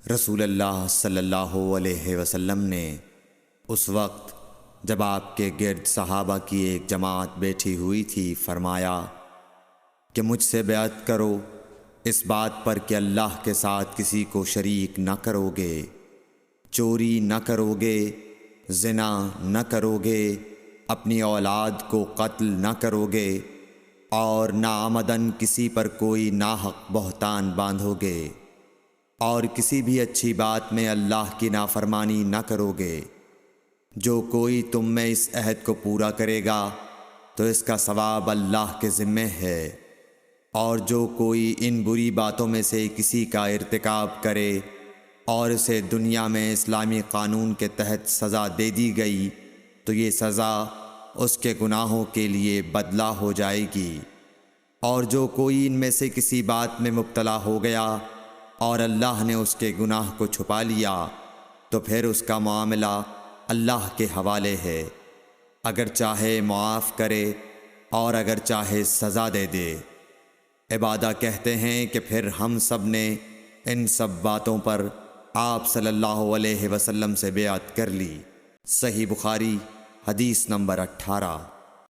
رسول اللہ صلی اللہ علیہ وسلم نے اس وقت جب آپ کے گرد صحابہ کی ایک جماعت بیٹھی ہوئی تھی فرمایا کہ مجھ سے بیعت کرو اس بات پر کہ اللہ کے ساتھ کسی کو شریک نہ کرو گے، چوری نہ کرو گے، زنا نہ کرو گے، اپنی اولاد کو قتل نہ کرو گے، اور ناعمدن کسی پر کوئی ناحق بہتان باندھو گے، اور کسی بھی اچھی بات میں اللہ کی نافرمانی نہ کرو گے۔ جو کوئی تم میں اس عہد کو پورا کرے گا تو اس کا ثواب اللہ کے ذمہ ہے، اور جو کوئی ان بری باتوں میں سے کسی کا ارتکاب کرے اور اسے دنیا میں اسلامی قانون کے تحت سزا دے دی گئی تو یہ سزا اس کے گناہوں کے لیے بدلہ ہو جائے گی، اور جو کوئی ان میں سے کسی بات میں مبتلا ہو گیا اور اللہ نے اس کے گناہ کو چھپا لیا تو پھر اس کا معاملہ اللہ کے حوالے ہے، اگر چاہے معاف کرے اور اگر چاہے سزا دے دے۔ عبادہ کہتے ہیں کہ پھر ہم سب نے ان سب باتوں پر آپ صلی اللہ علیہ وسلم سے بیعت کر لی۔ صحیح بخاری حدیث نمبر 18۔